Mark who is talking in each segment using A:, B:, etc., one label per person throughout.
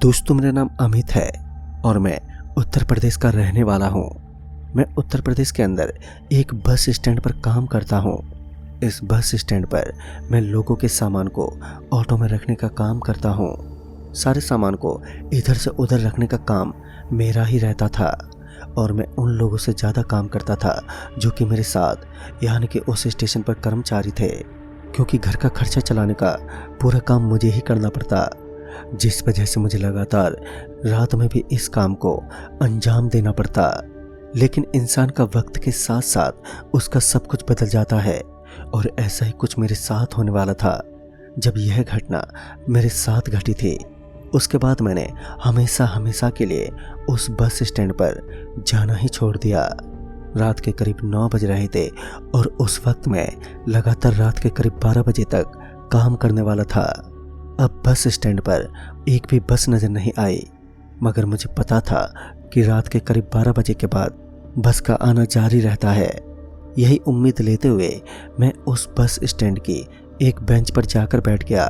A: दोस्तों, मेरा नाम अमित है और मैं उत्तर प्रदेश का रहने वाला हूँ। मैं उत्तर प्रदेश के अंदर एक बस स्टैंड पर काम करता हूँ। इस बस स्टैंड पर मैं लोगों के सामान को ऑटो में रखने का काम करता हूँ। सारे सामान को इधर से उधर रखने का काम मेरा ही रहता था और मैं उन लोगों से ज़्यादा काम करता था जो कि मेरे साथ यानी कि उस स्टेशन पर कर्मचारी थे, क्योंकि घर का खर्चा चलाने का पूरा काम मुझे ही करना पड़ता, जिस वजह से मुझे लगातार रात में भी इस काम को अंजाम देना पड़ता। लेकिन इंसान का वक्त के साथ साथ उसका सब कुछ बदल जाता है और ऐसा ही कुछ मेरे साथ होने वाला था। जब यह घटना मेरे साथ घटी थी, उसके बाद मैंने हमेशा के लिए उस बस स्टैंड पर जाना ही छोड़ दिया। रात के करीब 9 बज रहे थे और उस वक्त मैं लगातार रात के करीब 12 बजे तक काम करने वाला था। अब बस स्टैंड पर एक भी बस नजर नहीं आई, मगर मुझे पता था कि रात के करीब 12 बजे के बाद बस का आना जारी रहता है। यही उम्मीद लेते हुए मैं उस बस स्टैंड की एक बेंच पर जाकर बैठ गया।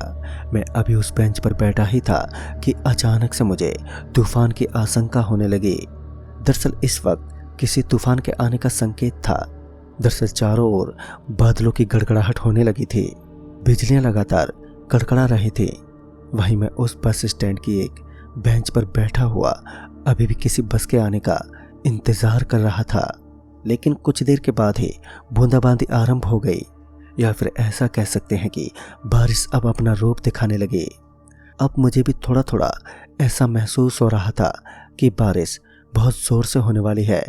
A: मैं अभी उस बेंच पर बैठा ही था कि अचानक से मुझे तूफान की आशंका होने लगी। दरअसल इस वक्त किसी तूफान के आने का संकेत था। दरअसल चारों ओर बादलों की गड़गड़ाहट होने लगी थी, बिजलियां लगातार कड़कड़ा रही थी। वहीं मैं उस बस स्टैंड की एक बेंच पर बैठा हुआ अभी भी किसी बस के आने का इंतजार कर रहा था। लेकिन कुछ देर के बाद ही बूंदाबांदी आरंभ हो गई, या फिर ऐसा कह सकते हैं कि बारिश अब अपना रूप दिखाने लगी। अब मुझे भी थोड़ा थोड़ा ऐसा महसूस हो रहा था कि बारिश बहुत जोर से होने वाली है,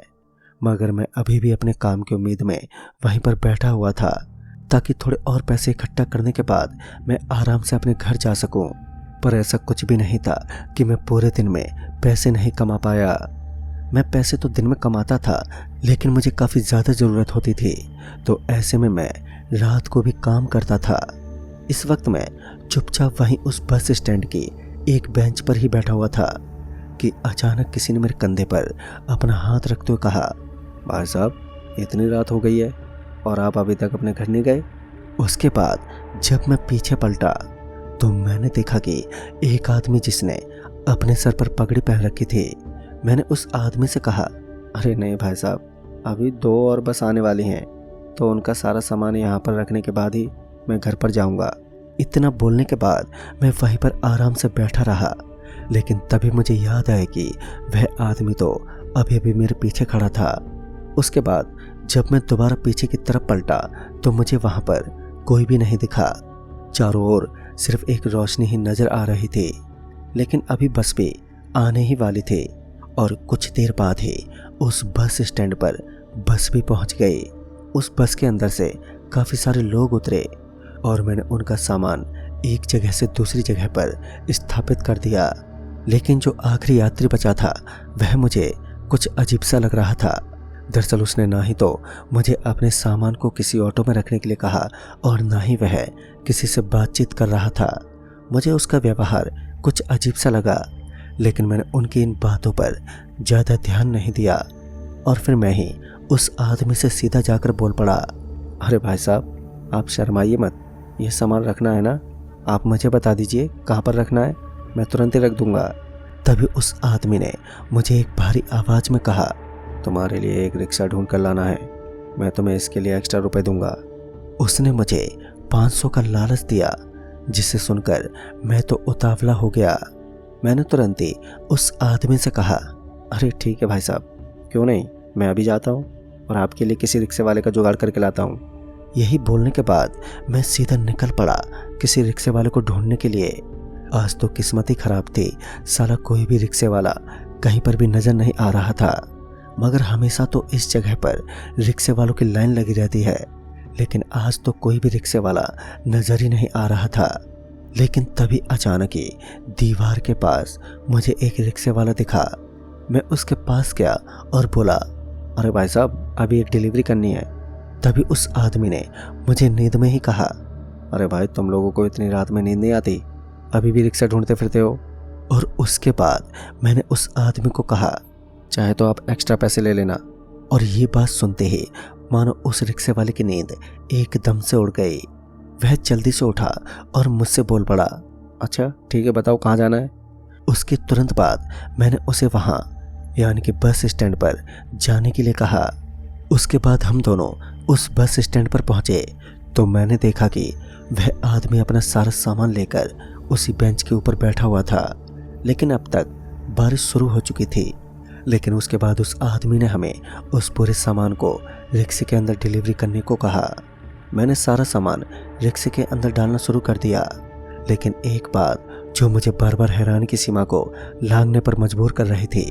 A: मगर मैं अभी भी अपने काम की उम्मीद में वहीं पर बैठा हुआ था ताकि थोड़े और पैसे इकट्ठा करने के बाद मैं आराम से अपने घर जा सकूं। पर ऐसा कुछ भी नहीं था कि मैं पूरे दिन में पैसे नहीं कमा पाया। मैं पैसे तो दिन में कमाता था, लेकिन मुझे काफ़ी ज़्यादा ज़रूरत होती थी, तो ऐसे में मैं रात को भी काम करता था। इस वक्त मैं चुपचाप वहीं उस बस स्टैंड की एक बेंच पर ही बैठा हुआ था कि अचानक किसी ने मेरे कंधे पर अपना हाथ रखते हुए कहा, भाई साहब, इतनी रात हो गई है और आप अभी तक अपने घर नहीं गए। उसके बाद जब मैं पीछे पलटा तो मैंने देखा कि एक आदमी जिसने अपने सर पर पगड़ी पहन रखी थी। मैंने उस आदमी से कहा, अरे नहीं भाई साहब, अभी 2 और बस आने वाली हैं, तो उनका सारा सामान यहाँ पर रखने के बाद ही मैं घर पर जाऊँगा। इतना बोलने के बाद मैं वहीं पर आराम से बैठा रहा, लेकिन तभी मुझे याद आया कि वह आदमी तो अभी अभी मेरे पीछे खड़ा था। उसके बाद जब मैं दोबारा पीछे की तरफ पलटा तो मुझे वहाँ पर कोई भी नहीं दिखा। चारों ओर सिर्फ एक रोशनी ही नजर आ रही थी। लेकिन अभी बस भी आने ही वाली थी और कुछ देर बाद ही उस बस स्टैंड पर बस भी पहुंच गई। उस बस के अंदर से काफ़ी सारे लोग उतरे और मैंने उनका सामान एक जगह से दूसरी जगह पर स्थापित कर दिया। लेकिन जो आखिरी यात्री बचा था वह मुझे कुछ अजीब सा लग रहा था। दरअसल उसने ना ही तो मुझे अपने सामान को किसी ऑटो में रखने के लिए कहा और ना ही वह किसी से बातचीत कर रहा था। मुझे उसका व्यवहार कुछ अजीब सा लगा, लेकिन मैंने उनकी इन बातों पर ज़्यादा ध्यान नहीं दिया और फिर मैं ही उस आदमी से सीधा जाकर बोल पड़ा, अरे भाई साहब, आप शर्माइए मत, ये सामान रखना है ना, आप मुझे बता दीजिए कहाँ पर रखना है, मैं तुरंत ही रख दूंगा। तभी उस आदमी ने मुझे एक भारी आवाज़ में कहा, तुम्हारे लिए एक रिक्शा ढूंढ कर लाना है, मैं तुम्हें इसके लिए एक्स्ट्रा रुपए दूंगा। उसने मुझे 500 का लालच दिया, जिसे सुनकर मैं तो उतावला हो गया। मैंने तुरंत ही उस आदमी से कहा, अरे ठीक है भाई साहब, क्यों नहीं, मैं अभी जाता हूँ और आपके लिए किसी रिक्शे वाले का जुगाड़ करके लाता हूँ। यही बोलने के बाद मैं सीधा निकल पड़ा किसी रिक्शे वाले को ढूंढने के लिए। आज तो किस्मत ही खराब थी, साला कोई भी रिक्शे वाला कहीं पर भी नजर नहीं आ रहा था। मगर हमेशा तो इस जगह पर रिक्शे वालों की लाइन लगी रहती है, लेकिन आज तो कोई भी रिक्शे वाला नजर ही नहीं आ रहा था। लेकिन तभी अचानक ही दीवार के पास मुझे एक रिक्शे वाला दिखा। मैं उसके पास गया और बोला, अरे भाई साहब, अभी एक डिलीवरी करनी है। तभी उस आदमी ने मुझे नींद में ही कहा, अरे भाई, तुम लोगों को इतनी रात में नींद नहीं आती, अभी भी रिक्शा ढूंढते फिरते हो। और उसके बाद मैंने उस आदमी को कहा, चाहे तो आप एक्स्ट्रा पैसे ले लेना। और ये बात सुनते ही मानो उस रिक्शे वाले की नींद एकदम से उड़ गई। वह जल्दी से उठा और मुझसे बोल पड़ा, अच्छा ठीक है, बताओ कहाँ जाना है। उसके तुरंत बाद मैंने उसे वहाँ यानी कि बस स्टैंड पर जाने के लिए कहा। उसके बाद हम दोनों उस बस स्टैंड पर पहुंचे तो मैंने देखा कि वह आदमी अपना सारा सामान लेकर उसी बेंच के ऊपर बैठा हुआ था। लेकिन अब तक बारिश शुरू हो चुकी थी। लेकिन उसके बाद उस आदमी ने हमें उस पूरे सामान को रिक्शे के अंदर डिलीवरी करने को कहा। मैंने सारा सामान रिक्शे के अंदर डालना शुरू कर दिया। लेकिन एक बात जो मुझे बार बार हैरानी की सीमा को लांघने पर मजबूर कर रही थी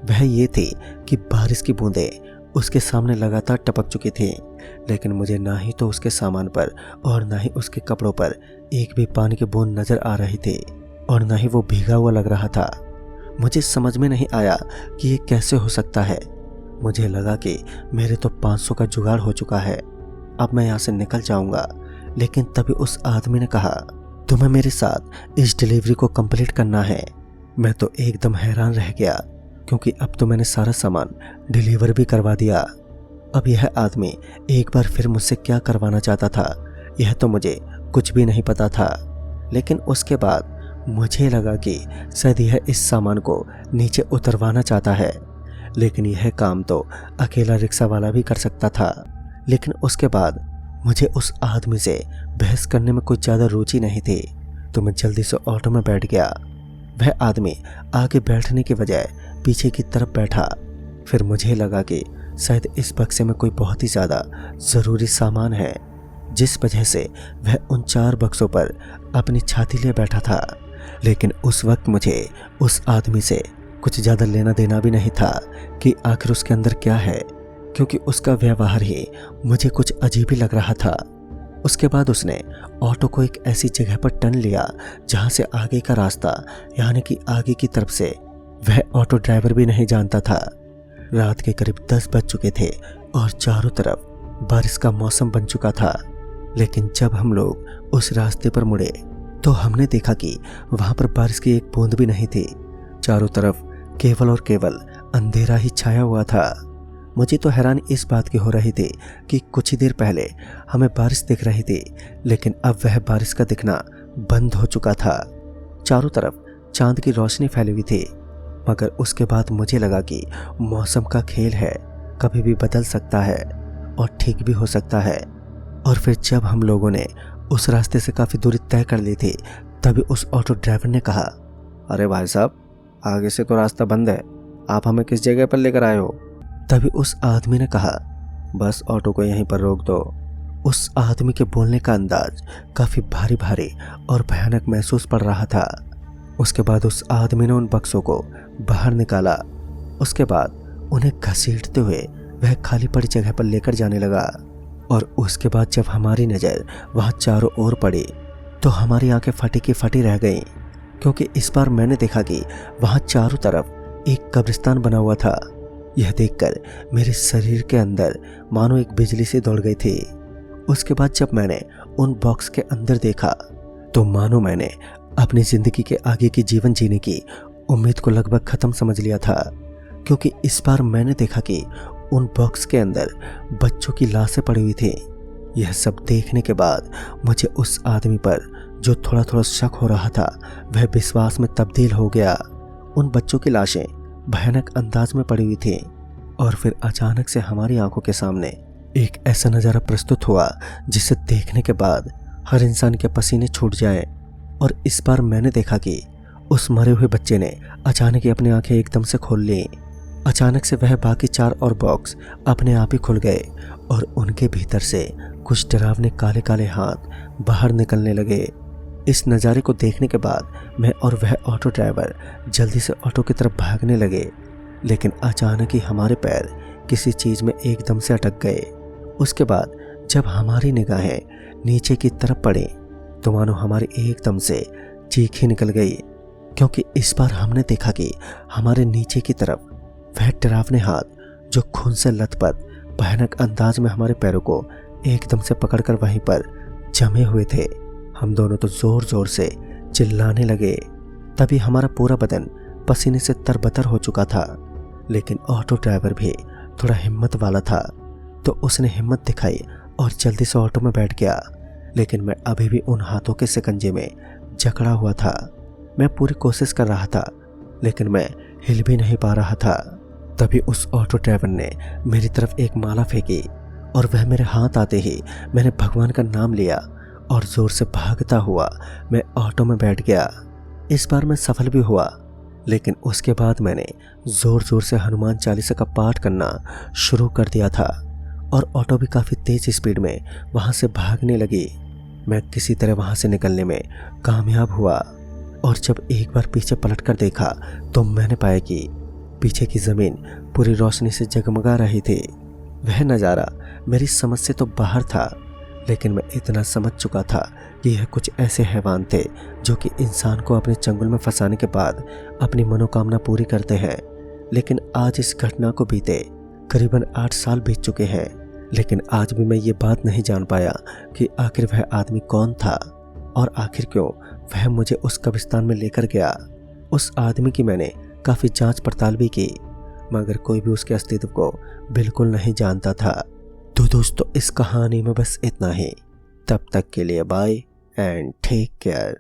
A: वह ये थी कि बारिश की बूंदें उसके सामने लगातार टपक चुकी थी। लेकिन मुझे ना ही तो उसके सामान पर और ना ही उसके कपड़ों पर एक भी पानी की बूंद नजर आ रही थी और ना ही वो भीगा हुआ लग रहा था। मुझे समझ में नहीं आया कि ये कैसे हो सकता है। मुझे लगा कि मेरे तो 500 का जुगाड़ हो चुका है, अब मैं यहाँ से निकल जाऊंगा। लेकिन तभी उस आदमी ने कहा, तुम्हें मेरे साथ इस डिलीवरी को कंप्लीट करना है। मैं तो एकदम हैरान रह गया क्योंकि अब तो मैंने सारा सामान डिलीवर भी करवा दिया। अब यह आदमी एक बार फिर मुझसे क्या करवाना चाहता था यह तो मुझे कुछ भी नहीं पता था। लेकिन उसके बाद मुझे लगा कि शायद यह इस सामान को नीचे उतरवाना चाहता है। लेकिन यह काम तो अकेला रिक्शा वाला भी कर सकता था। लेकिन उसके बाद मुझे उस आदमी से बहस करने में कुछ ज़्यादा रुचि नहीं थी तो मैं जल्दी से ऑटो में बैठ गया। वह आदमी आगे बैठने के बजाय पीछे की तरफ बैठा। फिर मुझे लगा कि शायद इस बक्से में कोई बहुत ही ज़्यादा ज़रूरी सामान है, जिस वजह से वह उन 4 बक्सों पर अपनी छाती लिए बैठा था। लेकिन उस वक्त मुझे उस आदमी से कुछ ज़्यादा लेना देना भी नहीं था कि आखिर उसके अंदर क्या है, क्योंकि उसका व्यवहार ही मुझे कुछ अजीब ही लग रहा था। उसके बाद उसने ऑटो को एक ऐसी जगह पर टर्न लिया जहां से आगे का रास्ता यानी कि आगे की तरफ से वह ऑटो ड्राइवर भी नहीं जानता था। रात के करीब 10 बज चुके थे और चारों तरफ बारिश का मौसम बन चुका था। लेकिन जब हम लोग उस रास्ते पर मुड़े तो हमने देखा कि वहां पर बारिश की एक बूंद भी नहीं थी। चारों तरफ केवल और केवल अंधेरा ही छाया हुआ था। मुझे तो हैरानी इस बात की हो रही थी कि कुछ ही देर पहले हमें बारिश दिख रही थी, लेकिन अब वह बारिश का दिखना बंद हो चुका था। चारों तरफ चांद की रोशनी फैली हुई थी। मगर उसके बाद मुझे लगा कि मौसम का खेल है, कभी भी बदल सकता है और ठीक भी हो सकता है। और फिर जब हम लोगों ने उस रास्ते से काफ़ी दूरी तय कर ली थी तभी उस ऑटो ड्राइवर ने कहा, अरे भाई साहब, आगे से तो रास्ता बंद है, आप हमें किस जगह पर लेकर आए हो? तभी उस आदमी ने कहा, बस ऑटो को यहीं पर रोक दो। उस आदमी के बोलने का अंदाज काफ़ी भारी भारी और भयानक महसूस पड़ रहा था। उसके बाद उस आदमी ने उन बक्सों को बाहर निकाला। उसके बाद उन्हें घसीटते हुए वह खाली पड़ी जगह पर लेकर जाने लगा। और उसके बाद जब हमारी नज़र वहाँ चारों ओर पड़ी तो हमारी आंखें फटी की फटी रह गईं, क्योंकि इस बार मैंने देखा कि वहाँ चारों तरफ एक कब्रिस्तान बना हुआ था। यह देखकर मेरे शरीर के अंदर मानो एक बिजली सी दौड़ गई थी। उसके बाद जब मैंने उन बॉक्स के अंदर देखा तो मानो मैंने अपनी ज़िंदगी के आगे की जीवन जीने की उम्मीद को लगभग ख़त्म समझ लिया था, क्योंकि इस बार मैंने देखा कि उन बॉक्स के अंदर बच्चों की लाशें पड़ी हुई थी। यह सब देखने के बाद मुझे उस आदमी पर जो थोड़ा थोड़ा शक हो रहा था वह विश्वास में तब्दील हो गया। उन बच्चों की लाशें भयानक अंदाज में पड़ी हुई थी। और फिर अचानक से हमारी आंखों के सामने एक ऐसा नज़ारा प्रस्तुत हुआ जिसे देखने के बाद हर इंसान के पसीने छूट जाएं। और इस बार मैंने देखा कि उस मरे हुए बच्चे ने अचानक ही अपनी आंखें एकदम से खोल ली। अचानक से वह बाकी 4 और बॉक्स अपने आप ही खुल गए और उनके भीतर से कुछ डरावने काले काले हाथ बाहर निकलने लगे। इस नज़ारे को देखने के बाद मैं और वह ऑटो ड्राइवर जल्दी से ऑटो की तरफ भागने लगे। लेकिन अचानक ही हमारे पैर किसी चीज़ में एकदम से अटक गए। उसके बाद जब हमारी निगाहें नीचे की तरफ पड़ी तो मानो हमारी एकदम से चीख ही निकल गई, क्योंकि इस बार हमने देखा कि हमारे नीचे की तरफ वह डरावने हाथ जो खून से लथपथ भयानक अंदाज में हमारे पैरों को एकदम से पकड़कर वहीं पर जमे हुए थे। हम दोनों तो जोर जोर से चिल्लाने लगे। तभी हमारा पूरा बदन पसीने से तरबतर हो चुका था। लेकिन ऑटो ड्राइवर भी थोड़ा हिम्मत वाला था तो उसने हिम्मत दिखाई और जल्दी से ऑटो में बैठ गया। लेकिन मैं अभी भी उन हाथों के शिकंजे में जकड़ा हुआ था। मैं पूरी कोशिश कर रहा था, लेकिन मैं हिल भी नहीं पा रहा था। तभी उस ऑटो ड्राइवर ने मेरी तरफ एक माला फेंकी और वह मेरे हाथ आते ही मैंने भगवान का नाम लिया और जोर से भागता हुआ मैं ऑटो में बैठ गया। इस बार मैं सफल भी हुआ, लेकिन उसके बाद मैंने जोर जोर से हनुमान चालीसा का पाठ करना शुरू कर दिया था और ऑटो भी काफ़ी तेज स्पीड में वहाँ से भागने लगी। मैं किसी तरह वहाँ से निकलने में कामयाब हुआ और जब एक बार पीछे पलटकर देखा तो मैंने पाया कि पीछे की ज़मीन पूरी रोशनी से जगमगा रही थी। वह नज़ारा मेरी समझ से तो बाहर था, लेकिन मैं इतना समझ चुका था कि यह कुछ ऐसे हैवान थे जो कि इंसान को अपने चंगुल में फंसाने के बाद अपनी मनोकामना पूरी करते हैं। लेकिन आज इस घटना को बीते करीबन 8 साल बीत चुके हैं, लेकिन आज भी मैं ये बात नहीं जान पाया कि आखिर वह आदमी कौन था और आखिर क्यों वह मुझे उस कब्रिस्तान में लेकर गया। उस आदमी की मैंने काफ़ी जांच पड़ताल भी की, मगर कोई भी उसके अस्तित्व को बिल्कुल नहीं जानता था। तो दोस्तों, इस कहानी में बस इतना ही। तब तक के लिए बाय एंड टेक केयर।